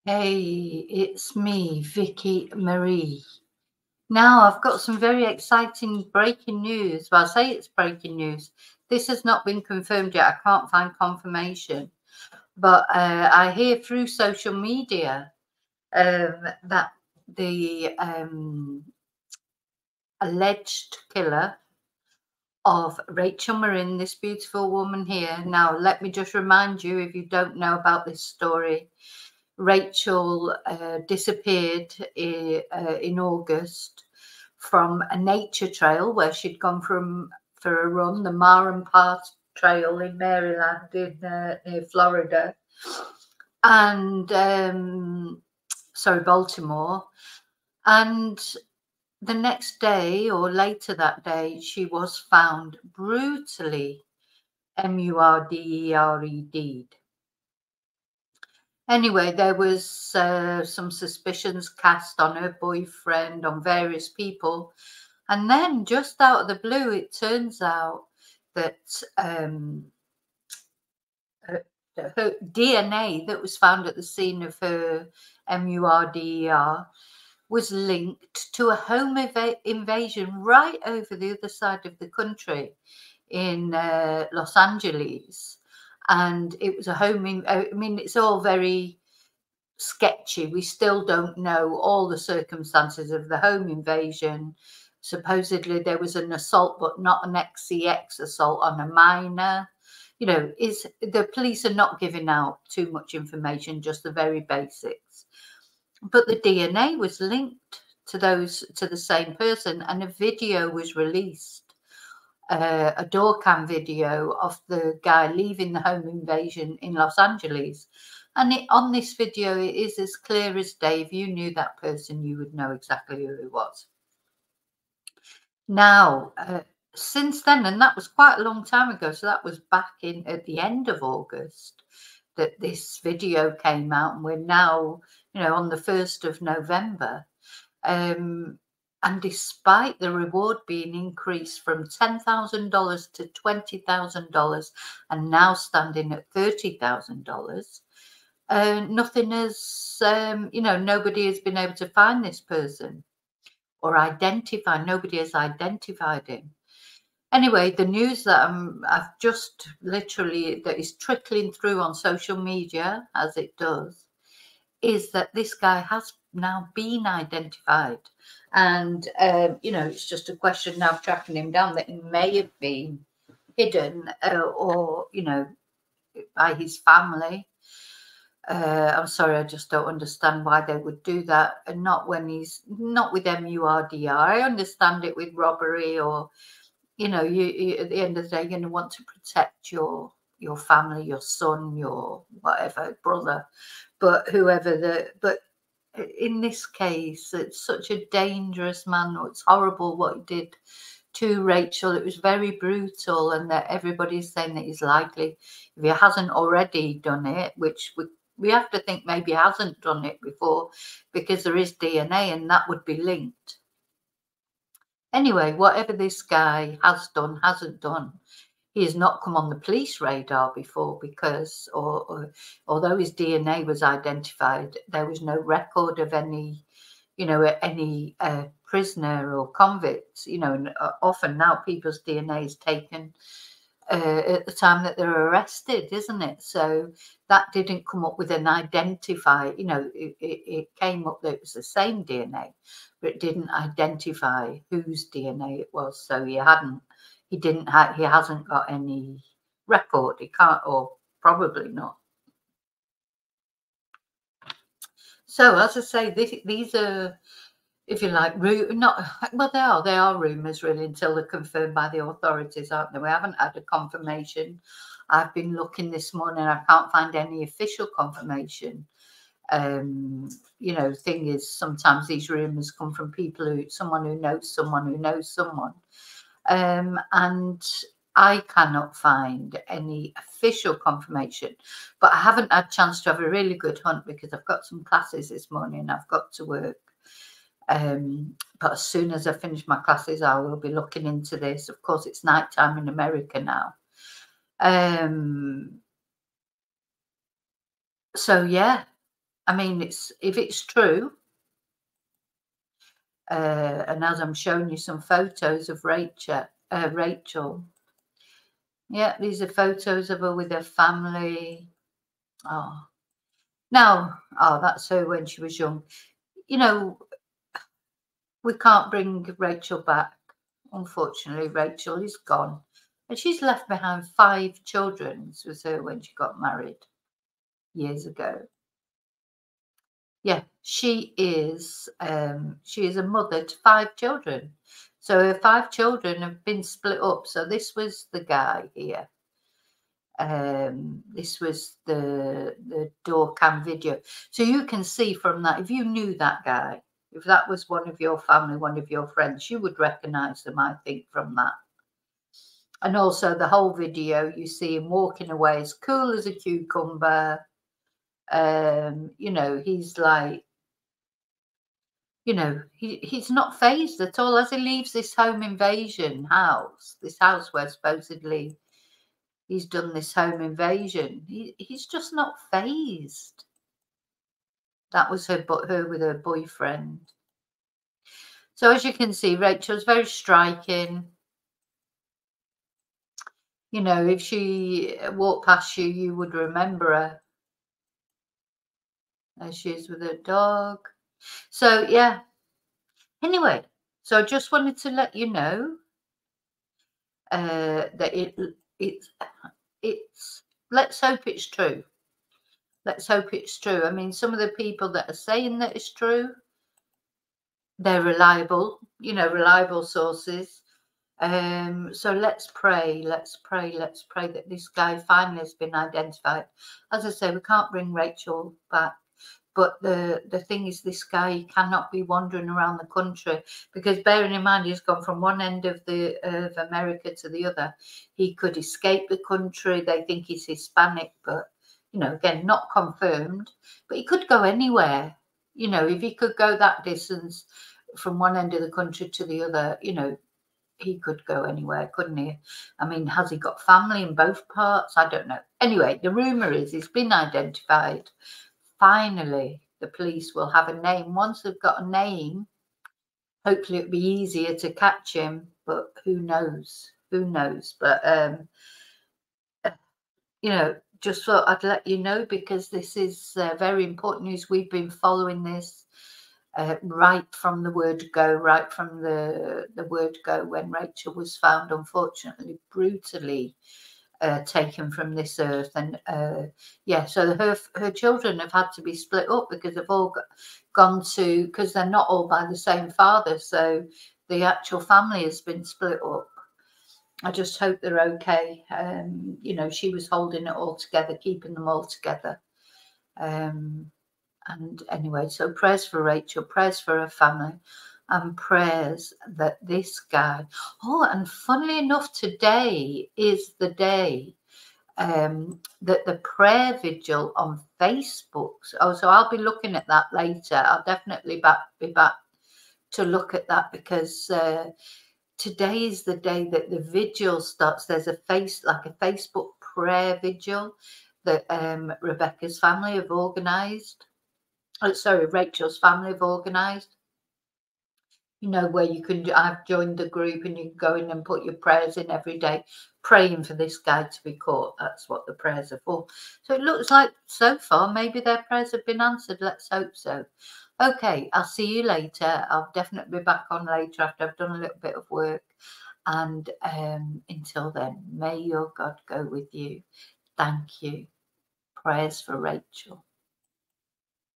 Hey, it's me, Vicky Marie. Now, I've got some very exciting breaking news. Well, I say it's breaking news. This has not been confirmed yet. I can't find confirmation. But I hear through social media that the alleged killer of Rachel Morin, this beautiful woman here. Now, let me just remind you, if you don't know about this story, Rachel disappeared in August from a nature trail where she'd gone for a run, the Marin Pass Trail in Maryland, near Florida, and sorry, Baltimore. And the next day, or later that day, she was found brutally murdered. Anyway, there was some suspicions cast on her boyfriend, on various people. And then just out of the blue, it turns out that her DNA that was found at the scene of her murder was linked to a home invasion right over the other side of the country in Los Angeles. And it was a home, I mean, it's all very sketchy. We still don't know all the circumstances of the home invasion. Supposedly there was an assault, but not an XCX assault on a minor. You know, the police are not giving out too much information, just the very basics. But the DNA was linked to the same person, and a video was released, a door cam video of the guy leaving the home invasion in Los Angeles. And on this video, it is as clear as day. If you knew that person, you would know exactly who it was. Now, since then, and that was quite a long time ago, so that was back at the end of August that this video came out, and we're now, on the 1st of November. And despite the reward being increased from $10,000 to $20,000 and now standing at $30,000, nothing has, nobody has been able to find this person or identify. Nobody has identified him. Anyway, the news that I've just literally, that is trickling through on social media, as it does, is that this guy has now been identified. And, it's just a question now of tracking him down, that he may have been hidden or, by his family. I'm sorry, I just don't understand why they would do that. And not when he's not with MURDR. I understand it with robbery, or, you at the end of the day, you're going to want to protect your family, your son, your whatever, brother, but whoever but in this case, it's such a dangerous man. It's horrible what he did to Rachel. It was very brutal, and that everybody's saying that he's likely, if he hasn't already done it, which we have to think maybe he hasn't done it before, because there is DNA and that would be linked. Anyway, whatever this guy has done, hasn't done, he has not come on the police radar before, because although his DNA was identified, there was no record of any, any prisoner or convict. And often now people's DNA is taken at the time that they're arrested, isn't it? So that didn't come up with an identify. It came up that it was the same DNA, but it didn't identify whose DNA it was. So he hasn't got any record. He can't, or probably not. So as I say, these are, if you like, they are rumours really, until they're confirmed by the authorities, aren't they? We haven't had a confirmation. I've been looking this morning, I can't find any official confirmation. Thing is, sometimes these rumours come from someone who knows someone who knows someone. And I cannot find any official confirmation, but I haven't had a chance to have a really good hunt because I've got some classes this morning. I've got to work. But as soon as I finish my classes, I will be looking into this. Of course, it's nighttime in America now. So yeah, I mean, if it's true, and as I'm showing you some photos of Rachel. Yeah, these are photos of her with her family. Oh, now, oh, that's her when she was young. You know, we can't bring Rachel back. Unfortunately, Rachel is gone. And she's left behind 5 children. This was her when she got married years ago. Yeah, she is a mother to 5 children. So her 5 children have been split up. So this was the guy here. This was the door cam video. So you can see from that, if you knew that guy, if that was one of your family, one of your friends, you would recognize them, I think, from that. And also the whole video, you see him walking away as cool as a cucumber. You know, he's like, you know, he's not phased at all as he leaves this home invasion house, this house where supposedly he's done this home invasion. He's just not phased. That was her with her boyfriend. So as you can see, Rachel's very striking. You know, if she walked past you, you would remember her. There she is with her dog. So yeah. Anyway, so I just wanted to let you know that it's. Let's hope it's true. Let's hope it's true. I mean, some of the people that are saying that it's true, they're reliable, you know, reliable sources. So let's pray that this guy finally has been identified. As I say, we can't bring Rachel back, but the thing is, this guy cannot be wandering around the country, because bearing in mind he's gone from one end of America to the other. He could escape the country. They think he's Hispanic, but you know, again, not confirmed. But he could go anywhere. You know, if he could go that distance from one end of the country to the other, you know, he could go anywhere, couldn't he? I mean, has he got family in both parts? I don't know. Anyway, the rumour is he's been identified. Finally, the police will have a name. Once they've got a name, hopefully it'll be easier to catch him. But who knows? Who knows? But, you know, just thought I'd let you know, because this is very important news. We've been following this right from the word go, right from the word go when Rachel was found, unfortunately, brutally taken from this earth. And yeah, so her children have had to be split up, because they've all gone to, because they're not all by the same father. So the actual family has been split up. I just hope they're okay. You know, she was holding it all together, keeping them all together. And anyway, so prayers for Rachel, prayers for her family, and prayers that this guy. Oh, and funnily enough, today is the day that the prayer vigil on Facebook. Oh, so I'll be looking at that later. I'll definitely be back to look at that, because today is the day that the vigil starts. There's a Facebook prayer vigil that Rebecca's family have organised. Oh, sorry, Rachel's family have organised. You know, where you can, I've joined the group, and you can go in and put your prayers in every day, praying for this guy to be caught. That's what the prayers are for. So it looks like so far maybe their prayers have been answered. Let's hope so. Okay, I'll see you later. I'll definitely be back on later after I've done a little bit of work. And until then, may your God go with you. Thank you. Prayers for Rachel.